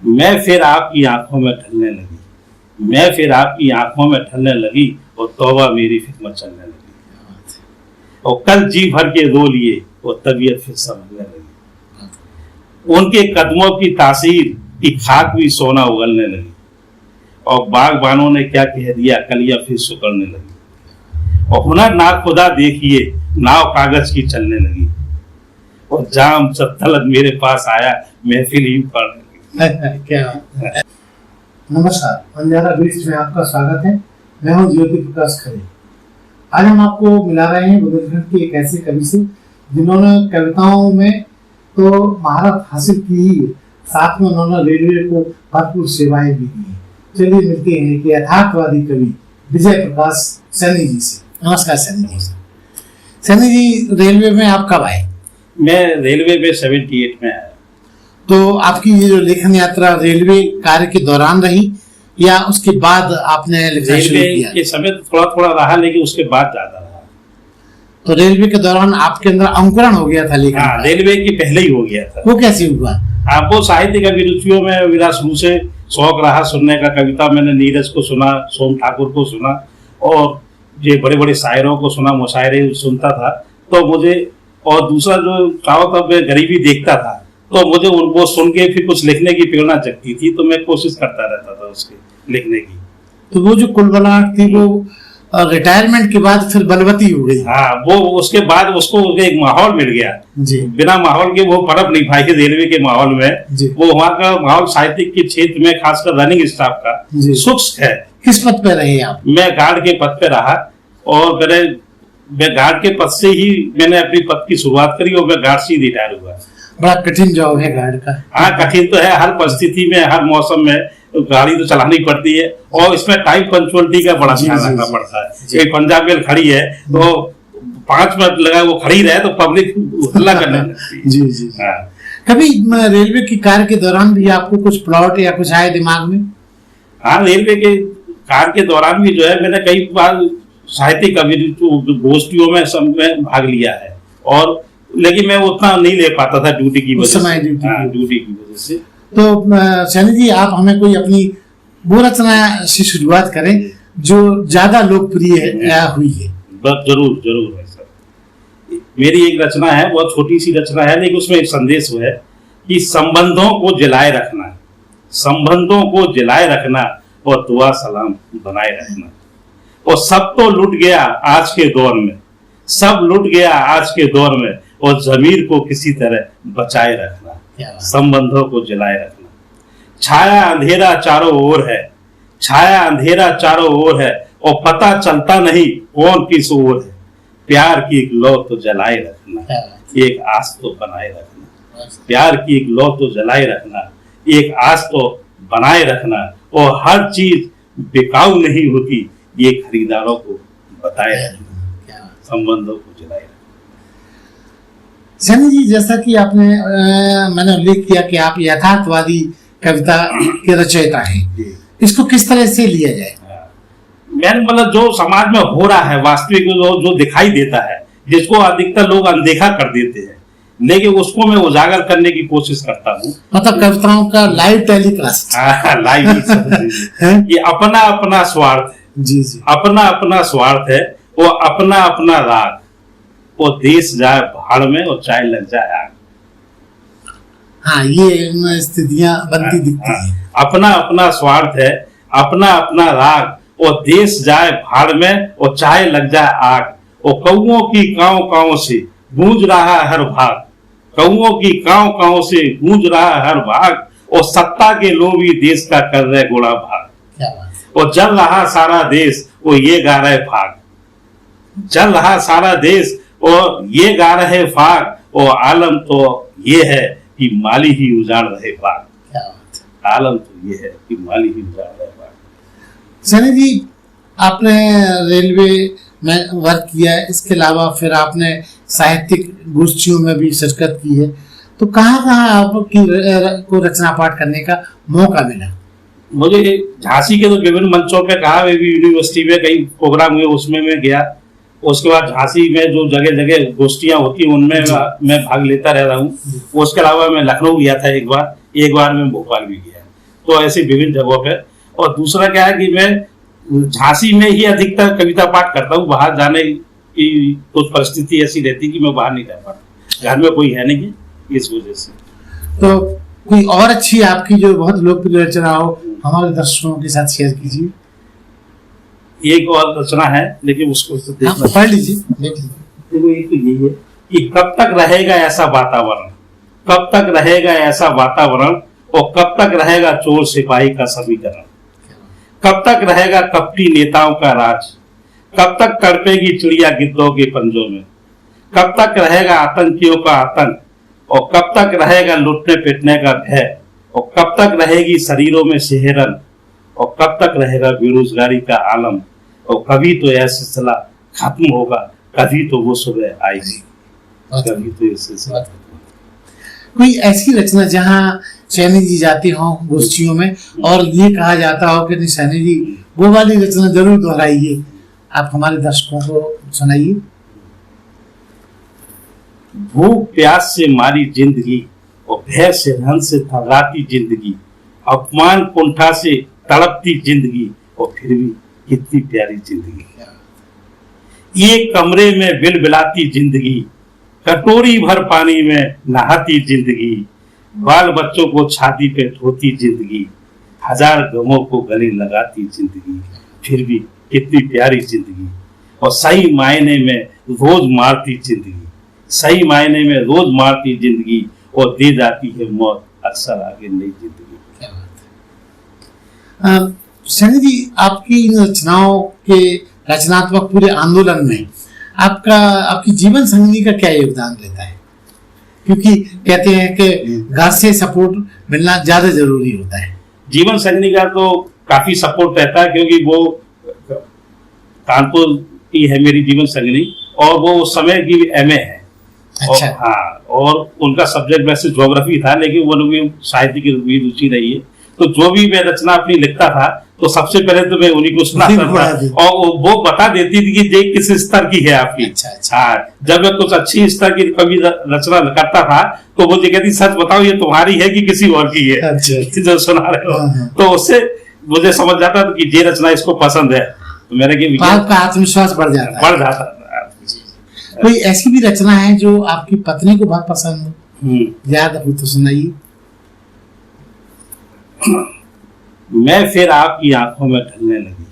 मैं फिर आपकी आंखों में ढलने लगी, मैं फिर आपकी आंखों में ढलने लगी, और तौबा मेरी फिक्र चलने लगी। और कल जी भर के रो लिए, और तबीयत फिर समझने लगी। उनके कदमों की तासीर की खाक भी सोना उगलने लगी, और बागबानों ने क्या कह दिया, कलियां फिर सुकड़ने लगी। और हुनर ना खुदा देखिए, नाव कागज की चलने लगी, और जाम सब तलक मेरे पास आया, महफिल ही पढ़ने लगी। क्या नमस्कार, बंजारा बीट्स में आपका स्वागत है। मैं हूं ज्योति प्रकाश खरे। आज हम आपको मिला रहे हैं बुंदेलखंड के एक ऐसे कवि से जिन्होंने कविताओं में तो महारत हासिल की ही, साथ में उन्होंने रेलवे को भरपूर सेवाएं भी दी। चलिए मिलते हैं कि यथार्थवादी कवि विजय प्रकाश सैनी जी से। नमस्कार सैनी जी। सैनी जी, रेलवे में आप कब आए? मैं रेलवे में 78 में आया। तो आपकी ये जो लेखन यात्रा रेलवे कार्य के दौरान रही या उसके बाद आपने लिखना शुरू किया? रेलवे के समय तो थोड़ा थोड़ा रहा, लेकिन उसके बाद ज्यादा रहा। तो रेलवे के दौरान आपके अंदर अंकुरण हो गया था लेखन? हाँ, रेलवे के पहले ही हो गया था। वो कैसे हुआ? आपको साहित्य की अभिरुचियों में मेरा शुरू से शौक रहा सुनने का। कविता मैंने नीरज को सुना, सोम ठाकुर को सुना, और ये बड़े बड़े शायरों को सुना, मुशायरे सुनता था। तो मुझे, और दूसरा जो चारों तरफ मैं गरीबी देखता था, तो मुझे वो सुन के फिर कुछ लिखने की प्रेरणा जगती थी। तो मैं कोशिश करता रहता था उसके लिखने की। तो वो जो कुलबलाहट थी वो रिटायरमेंट के बाद फिर बलवती हो गई? हाँ, वो उसके बाद उसको एक माहौल मिल गया जी। बिना माहौल के वो पनप नहीं पाई रेलवे के माहौल में जी। वो वहाँ का माहौल साहित्यिक के क्षेत्र में, खासकर रनिंग स्टाफ का शुष्क है। किस पद पे रहे आप? मैं गार्ड के पद पे रहा, और मैं गार्ड के पद से ही मैंने अपनी पद की शुरुआत करी, और मैं गार्ड से ही रिटायर हुआ। बड़ा कठिन जॉब है गार्ड का। हाँ, कठिन तो है। हर परिस्थिति में, हर मौसम में गाड़ी तो चलानी पड़ती है, और इसमें टाइम पंचुअलिटी का बड़ा ध्यान रखना पड़ता है। एक पंजाब मेल खड़ी है तो 5 मिनट लगा वो खड़ी रहे तो पब्लिक हल्ला करने लगती है। जी जी। हाँ। कभी रेलवे की कार्य के दौरान भी आपको कुछ प्लॉट या कुछ आए दिमाग में? हाँ, रेलवे के कार्य के दौरान भी जो है मैंने कई बार साहित्यिक गोष्ठियों में भाग लिया है, और लेकिन मैं उतना नहीं ले पाता था ड्यूटी की वजह से। ड्यूटी की वजह से। तो सैनी जी, आप हमें कोई अपनी वो रचना से शुरुआत करें जो ज्यादा लोकप्रिय हुई है। जरूर जरूर है सर। मेरी एक रचना है, बहुत छोटी सी रचना है, लेकिन उसमें एक संदेश है कि संबंधों को जलाए रखना, संबंधों को जलाए रखना, और दुआ सलाम बनाए रखना। और सब तो लुट गया आज के दौर में, सब लुट गया आज के दौर में, और जमीर को किसी तरह बचाए रखना, संबंधों को जलाए रखना। छाया अंधेरा चारों ओर है, छाया अंधेरा चारों ओर है, और पता चलता नहीं कौन किस ओर है। प्यार की एक लौ तो जलाए रखना, एक आस तो बनाए रखना। प्यार की एक लौ तो जलाए रखना, एक आस तो बनाए रखना, और हर चीज बिकाऊ नहीं होती, ये खरीदारों को बताए रखना, संबंधों को जलाए रखना। सैनी जी, जैसा कि आपने मैंने उल्लेख किया कि आप यथार्थवादी कविता के रचयिता हैं, इसको किस तरह से लिया जाए? मैंने मतलब जो समाज में हो रहा है वास्तविक, जो दिखाई देता है, जिसको अधिकतर लोग अनदेखा कर देते हैं, लेकिन उसको मैं उजागर करने की कोशिश करता हूँ। मतलब कविताओं का लाइव टेलीकास्ट। लाइव ये अपना अपना स्वार्थ है। जी जी। अपना अपना स्वार्थ है, वो अपना अपना राग, वो देश जाए भाड़ में और चाय लग जाए आग। हाँ, ये स्थितियां बनती दिखती हैं। अपना अपना स्वार्थ है, अपना अपना राग, और देश जाए भाड़ में और चाय लग जाए आग। और कौओं की काव काव से गूंज रहा हर भाग, कौओं की काव काव से गूंज रहा हर भाग, और सत्ता के लोभी देश का कर रहे गोड़ा भाग। और जल रहा सारा देश, वो ये गा रहे भाग, जल रहा सारा देश और ये गा रहे फाग। और आलम तो ये है कि माली ही उजाड़ रहे बाग, आलम तो ये है कि माली ही उजाड़ रहे बाग। सैनी जी, आपने रेलवे में वर्क किया है, इसके अलावा फिर आपने साहित्यिक गोष्ठियों में भी शिरकत की है, तो कहाँ कहाँ आपको रचना पाठ करने का मौका मिला? मुझे झांसी के तो विभिन्न मंचों पे कहा, यूनिवर्सिटी में कई प्रोग्राम हुए, उसमें मैं गया। उसके बाद झांसी में जो जगह जगह गोष्ठियां होती उनमें मैं भाग लेता रह रहा हूँ। उसके अलावा मैं लखनऊ गया था एक बार मैं भोपाल भी गया। तो ऐसे विभिन्न जगहों पे। और दूसरा क्या है कि मैं झांसी में ही अधिकतर कविता पाठ करता हूँ, बाहर जाने की कुछ परिस्थिति ऐसी रहती है कि मैं बाहर नहीं जा पाता, घर में कोई है नहीं, इस वजह से। तो कोई और अच्छी आपकी जो बहुत लोकप्रिय रचना हो हमारे दर्शकों के साथ शेयर कीजिए। एक और रचना है, लेकिन उसको तो देखना, पढ़ लीजिए, देख लीजिए। देखो एक तो यही है कि कब तक रहेगा ऐसा वातावरण, कब तक रहेगा ऐसा वातावरण, और कब तक रहेगा चोर सिपाही का समीकरण, कब तक रहेगा कपटी नेताओं का राज, कब तक तड़पेगी चिड़िया गिद्धों के पंजों में, कब तक रहेगा आतंकियों का आतंक, और कब तक रहेगा लुटने पिटने का भय, और कब तक रहेगी शरीरों में सिहरन, और कब तक रहेगा बेरोजगारी का आलम, और कभी तो यह सिलसिला खत्म होगा, कभी तो वो सुबह आएगी, कभी तो ये सिलसिला। कोई ऐसी रचना जहाँ सैनी जी जाते हो गोष्ठियों में और ये कहा जाता हो कि नहीं सैनी जी वो वाली रचना जरूर दोहराइए, आप हमारे दर्शकों को सुनाइए। भूख प्यास से मारी जिंदगी, और भय से रन से थर्राती जिंदगी, अपमान कुंठा से तड़पती जिंदगी, और फिर भी कितनी प्यारी जिंदगी। एक कमरे में बिलबिलाती जिंदगी, कटोरी भर पानी में नहाती जिंदगी, बाल बच्चों को छाती पे धोती जिंदगी, हजार गमों को गले लगाती जिंदगी, फिर भी कितनी प्यारी जिंदगी। और सही मायने में रोज मारती जिंदगी, सही मायने में रोज मारती जिंदगी, और दे जाती है मौत अक्सर आगे नई जिंदगी। सैनी जी आपकी इन रचनाओं के रचनात्मक पूरे आंदोलन में आपकी जीवन संगिनी का क्या योगदान रहता है? क्योंकि कहते हैं कि घर से सपोर्ट मिलना ज्यादा जरूरी होता है। जीवन संगिनी का तो काफी सपोर्ट रहता है, क्योंकि वो कानपुर की है मेरी जीवन संगिनी, और वो उस समय की एमए है। अच्छा। और हाँ, और उनका सब्जेक्ट वैसे ज्योग्राफी था, लेकिन वो लोग साहित्य की भी रुचि रही है, तो जो भी मैं रचना अपनी लिखता था तो सबसे पहले तो मैं उन्हीं को सुनाता था, और वो बता देती थी कि ये किस स्तर की है आपकी। अच्छा। हाँ, जब मैं कुछ अच्छी स्तर की कवि रचना करता था तो वो ये कहती सच बताओ ये तुम्हारी है कि किसी और की है। अच्छा। जो सुना रहे हो, तो उससे मुझे समझ जाता था कि ये रचना इसको पसंद है, तो मैंने आपका आत्मविश्वास बढ़ जाता। कोई ऐसी भी रचना है जो आपकी पत्नी को बहुत पसंद हो, याद हो तो सुनाइए। मैं फिर आपकी आंखों में ढलने लगी,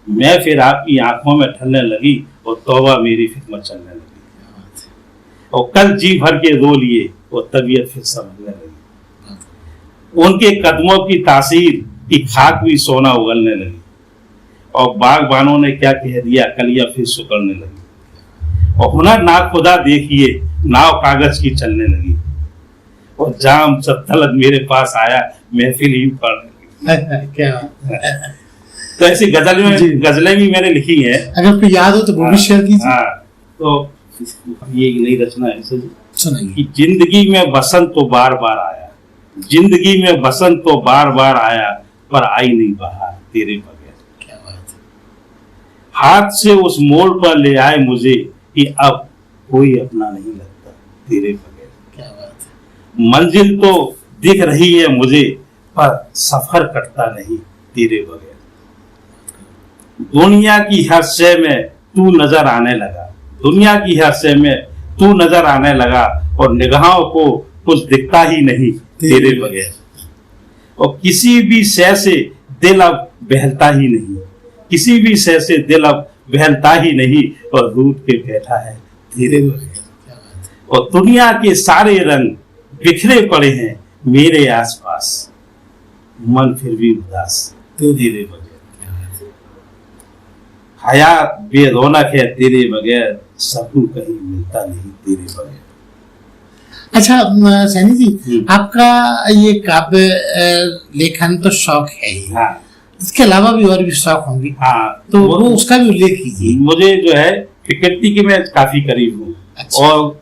मैं फिर आपकी आंखों में ढलने लगी, और तौबा मेरी फिक्र चलने लगी, और कल जी भर के रो लिए, और तबीयत फिर समझने लगी, उनके कदमों की तासीर की खाक भी सोना उगलने लगी, और बागबानों ने क्या कह दिया कलियां फिर सुकड़ने लगी, और हुनर ना खुदा देखिए नाव कागज की चलने लगी, और जाम जब तलक मेरे पास आया महफिल ही पढ़ने लगी। क्या तो ऐसी गजलें भी मैंने लिखी हैं, अगर कोई याद हो तो वो भी शेयर कीजिए। हाँ, तो ये एक नई रचना है सुनाइए। कि जिंदगी में बसंत तो बार बार आया, जिंदगी में बसंत तो बार बार आया, पर आई नहीं बहार तेरे बगैर। क्या बात है। हाथ से उस मोड़ पर ले आए मुझे कि अब कोई अपना नहीं लगता तेरे बगैर। क्या बात है। मंजिल तो दिख रही है मुझे, पर सफर कटता नहीं तेरे बगैर। दुनिया की हर शय में तू नजर आने लगा, दुनिया की हर शय में तू नजर आने लगा, और निगाहों को कुछ दिखता ही नहीं तेरे बगैर। और किसी भी शय से दिल अब बहलता ही नहीं, किसी भी शय से दिल अब बहलता ही नहीं, और रूठ के बैठा है तेरे बगैर। और दुनिया के सारे रंग बिखरे पड़े हैं मेरे आसपास, मन फिर भी उदास तेरे बगैर। हयात बेरौनक है तेरे बगैर, सकून कहीं मिलता नहीं तेरे बगैर। अच्छा सैनी जी, आपका ये काव्य लेखन तो शौक है ही। हाँ, इसके अलावा भी और भी शौक होंगे। हाँ, तो वो उसका भी उल्लेख कीजिए। मुझे जो है प्रकृति के मैं काफी करीब हूँ। अच्छा। और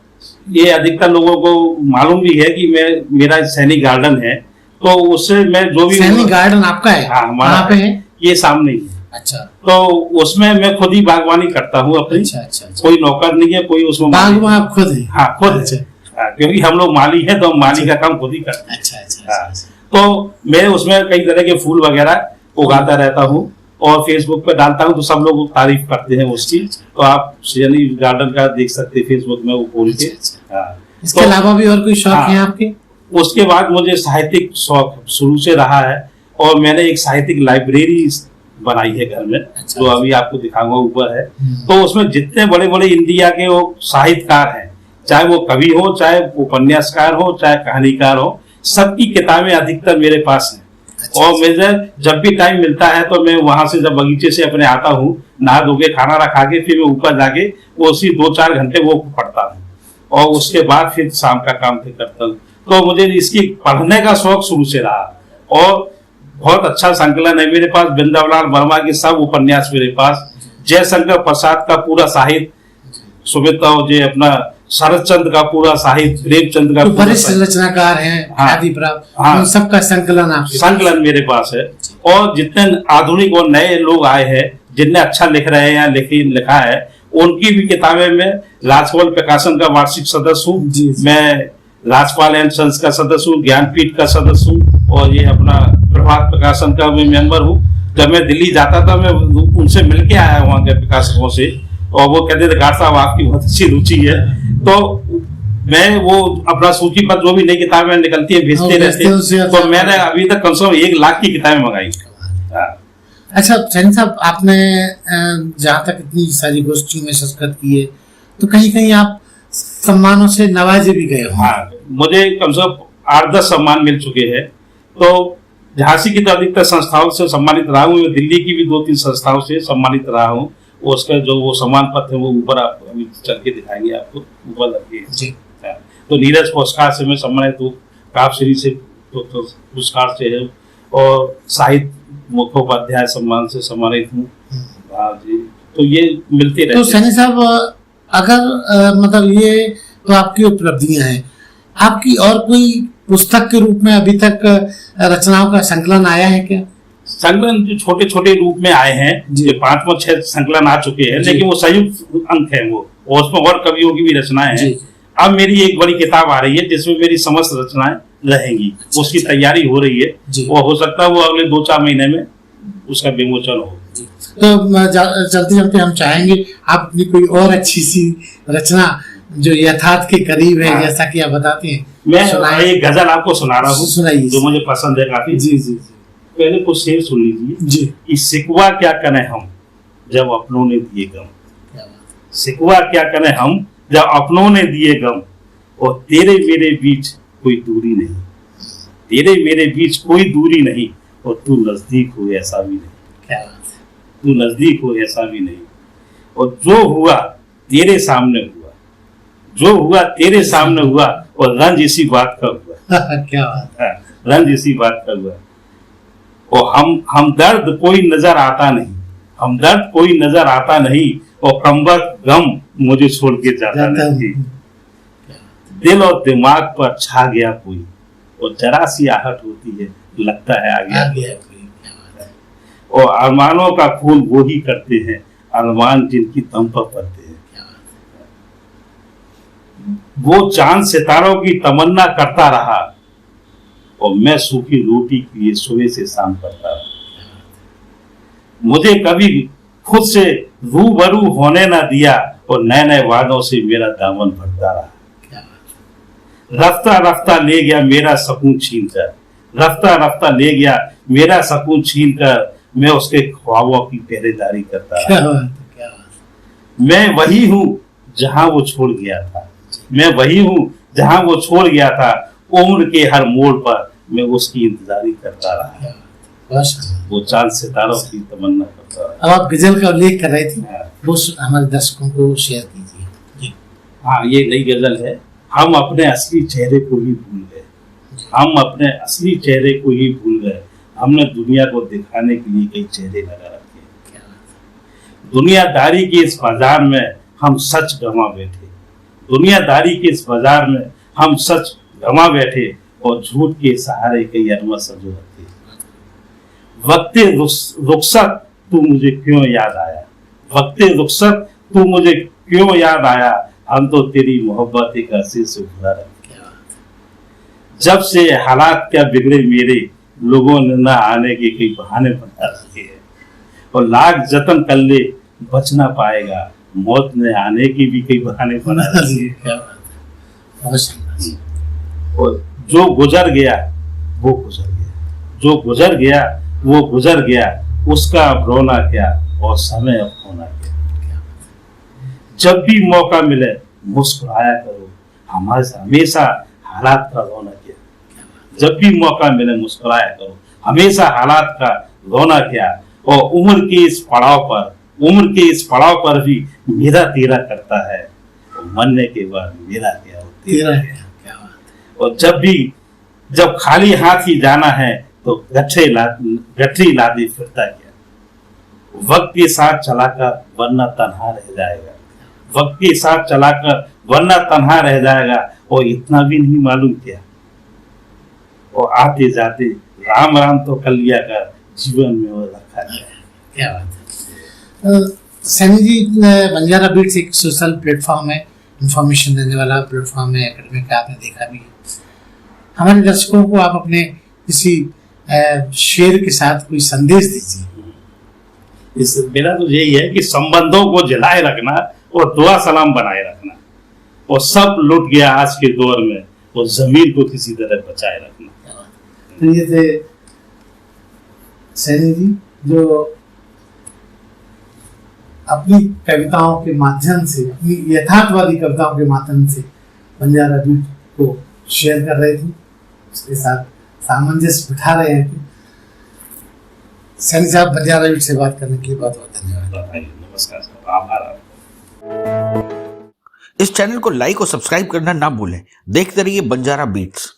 ये अधिकतर लोगों को मालूम भी है कि मेरा सैनिक गार्डन है, तो उससे मैं जो भी सैनिक गार्डन आपका है? हाँ, कहाँ पे है? ये सामने ही है। अच्छा। तो उसमें मैं खुद ही बागवानी करता हूँ अपनी। अच्छा। कोई नौकर नहीं है, कोई उसमें बागवान आप खुद है? हाँ, खुद। अच्छा। क्योंकि हम लोग माली हैं तो हम माली का काम खुद ही करते हैं। अच्छा। तो मैं उसमें कई तरह के फूल वगैरह उगाता रहता हूँ और फेसबुक पे डालता हूँ, तो सब लोग तारीफ करते हैं उसकी। तो आप सृजनी गार्डन का देख सकते हैं फेसबुक में वो खोल के। हाँ, इसके तो अलावा भी और कोई शौक हाँ, है आपके? उसके बाद मुझे साहित्यिक शौक शुरू से रहा है और मैंने एक साहित्यिक लाइब्रेरी बनाई है घर में, जो अभी आपको दिखाऊंगा ऊपर है। तो उसमें जितने बड़े बड़े इंडिया के वो साहित्यकार हैं, चाहे वो कवि हो, चाहे उपन्यासकार हो, चाहे कहानीकार हो, सबकी किताबें अधिकतर मेरे पास हैं। और मुझे जब भी टाइम मिलता है तो मैं वहां से जब बगीचे से अपने आता हूँ, नहा धो के खाना रखा के, फिर मैं ऊपर जाके वो उसी 2-4 घंटे वो पढ़ता हूँ और उसके बाद फिर शाम का काम फिर करता हूँ। तो मुझे इसकी पढ़ने का शौक शुरू से रहा और बहुत अच्छा संकलन है मेरे पास। वृंदावलाल वर्मा के सब उपन्यास मेरे पास, जयशंकर प्रसाद का पूरा साहित्य, सुमित्रा जी अपना शरद चंद्र का पूरा साहित्य, प्रेमचंद का तो पूरा वरिष्ठ साहित्य, रचनाकार हैं, हाँ, ख्याति प्राप्त, हाँ, उन सबका संकलन आपके पास? संकलन मेरे पास है। और जितने आधुनिक और नए लोग आए हैं, जिनने अच्छा लिख रहे हैं या लिखा है, उनकी भी किताबें मैं राजकमल प्रकाशन का वार्षिक सदस्य हूँ, मैं राजपाल एंड सन्स का सदस्य हूँ, ज्ञानपीठ का सदस्य हूँ और ये अपना प्रभात प्रकाशन का मैं मेंबर हूँ। जब मैं दिल्ली जाता था मैं उनसे मिलके आया वहां के प्रकाशकों से और वो कहते थे गार्ड साहब आपकी बहुत अच्छी रुचि है। तो मैं वो अपना सूची पर जो भी नई किताबें निकलती है भेजते रहते हैं। तो मैंने अभी तक कम से कम 1 लाख की किताबें मंगाई। अच्छा सैनी साहब, आपने जहाँ तक इतनी सारी गोष्ठियों में शिरकत की है तो कहीं कहीं आप सम्मानों से नवाजे भी गए हो? हाँ, मुझे कम से कम 8-10 सम्मान मिल चुके हैं। तो झांसी की तो अधिकतर संस्थाओं से सम्मानित रहा हूँ, दिल्ली की भी 2-3 संस्थाओं से सम्मानित रहा हूँ। उसका जो वो सम्मान पत्र है वो ऊपर आप अभी चल के दिखाएंगे, आपको ऊपर लगे। तो नीरज पुरस्कार से मैं सम्मानित हूँ, काव्यश्री से पुरस्कार से है और साहित्य मुखोपाध्याय सम्मान से सम्मानित हूँ। हाँ जी, तो ये मिलते रहते हैं। तो सैनी साहब, अगर मतलब ये तो आपकी उपलब्धियां हैं, आपकी और कोई पुस्तक के रूप में अभी तक रचनाओं का संकलन आया है क्या? संकलन जो छोटे छोटे रूप में आए हैं, जो 5-6 संकलन आ चुके हैं, लेकिन वो संयुक्त अंक है वो, और उसमें और कवियों की भी रचनाएं हैं। अब मेरी एक बड़ी किताब आ रही है जिसमें मेरी समस्त रचनाएं रहेंगी। उसकी तैयारी हो रही है, वो हो सकता है वो अगले 2-4 महीने में उसका विमोचन हो। तो चलते चलते हम चाहेंगे आप अपनी कोई और अच्छी सी रचना जो यथार्थ के करीब है, जैसा कि आप बताते हैं, मैं एक गजल आपको सुना रहा हूँ जो मुझे पसंद है काफी। जी जी जी, पहले कुछ शेर सुन लीजिए जी। कि सिकवा क्या करें हम जब अपनों ने दिए गम, सिकवा क्या करें हम जब अपनों ने दिए गम, और तेरे मेरे बीच कोई दूरी नहीं, तेरे मेरे बीच कोई दूरी नहीं, और तू नजदीक हो ऐसा भी नहीं, तू नजदीक हो ऐसा भी नहीं, और जो हुआ तेरे सामने हुआ, जो हुआ तेरे सामने हुआ, और रंज इसी बात का हुआ। क्या बात है, रंज इसी बात का हुआ। और हम दर्द कोई नजर आता नहीं, हम दर्द कोई नजर आता नहीं, और कमबख्त गम मुझे छोड़ के जाता नहीं। दिल और दिमाग पर छा गया कोई, और जरा सी आहट होती है लगता है आ गया कोई। और अरमानों का खून वो ही करते हैं, अरमान जिनकी दम पर पड़ते हैं। वो चांद सितारों की तमन्ना करता रहा, और मैं सूखी रोटी के लिए सुबह से शाम करता रहा। मुझे कभी खुद से रूबरू होने ना दिया, और नए नए वादों से मेरा दामन भरता रहा। रफ्ता रफ्ता ले गया मेरा सकून छीन कर, रफ्ता रफ्ता ले गया मेरा सकून छीन कर, मैं उसके ख्वाबों की पहरेदारी करता रहा। मैं वही हूँ जहां वो छोड़ गया था, मैं वही हूँ जहां वो छोड़ गया था, उम्र के हर मोड़ पर मैं उसकी इंतजारी करता रहा। वो चांद सितारों की तमन्ना करता रहा। अब आप गजल का उल्लेख कर रहे थे, वो हमारे दर्शकों को शेयर कीजिए। हाँ, ये नई गजल है। हम अपने असली चेहरे को ही भूल गए, हम अपने असली चेहरे को ही भूल गए, हमने दुनिया को दिखाने के लिए कई चेहरे लगा रखे। दुनियादारी के इस बाजार में हम सच गंवा बैठे, दुनियादारी के इस बाजार में हम सच गंवा बैठे, और झूठ के सहारे कई अरमा सजो रखे। वक्ते रुखसत तू मुझे क्यों याद आया, वक्ते रुखसत तू मुझे क्यों याद आया, हम तो तेरी मोहब्बत एक अरसे से भरा रहे। जब से हालात क्या बिगड़े मेरे, लोगों ने न आने के कई बहाने बना रखे हैं, और लाख जतन कर ले बच ना पाएगा, मौत ने आने की भी कई बहाने बना रखे हैं। क्या बात है, अवश्य। और जो गुजर गया वो गुजर गया, जो गुजर गया वो गुजर गया, उसका अब रोना क्या और समय अब होना क्या। जब भी मौका मिले मुस्कुराया करो, हमेशा हालात का रोना क्या। जब भी मौका मिले मुस्कुराया करो, हमेशा हालात का रोना क्या। और उम्र के इस पड़ाव पर भी मेरा तेरा करता है, और मरने के बाद मेरा क्या और तेरा क्या। क्या बात है। और जब खाली हाथ ही जाना है तो गठरी लादी फिरता क्या। वक्त के साथ चलाकर वरना तन्हा रह जाएगा, वक्त के साथ चलाकर वरना तन्हा रह जाएगा, और इतना भी नहीं मालूम क्या। और आते जाते राम राम तो कर लिया कर, जीवन में वो रखा गया। क्या बात है। सैनी जी, बंजारा बीट्स एक सोशल प्लेटफॉर्म है, इंफॉर्मेशन देने वाला प्लेटफॉर्म है, एकेडमिक, आपने देखा भी है। हमारे दर्शकों को आप अपने किसी शेर के साथ कोई संदेश दीजिए। मेरा तो यही है कि संबंधों को जलाए रखना और दुआ सलाम बनाए रखना, और सब लुट गया आज के दौर में, और जमीन को किसी तरह बचाए रखना। तो ये थे सैनी जी, जो अपनी कविताओं के माध्यम से, अपनी यथार्थवादी कविताओं के माध्यम से बंजारा बीट को शेयर कर रहे थे, उसके साथ सामंजस्य बिठा रहे हैं। सैनी साहब, बंजारा बीट से बात करने के लिए बहुत बहुत धन्यवाद। नमस्कार साहब, आभार आपका। इस चैनल को लाइक और सब्सक्राइब करना ना भूलें। देखते रहिए बंजारा बीट्स।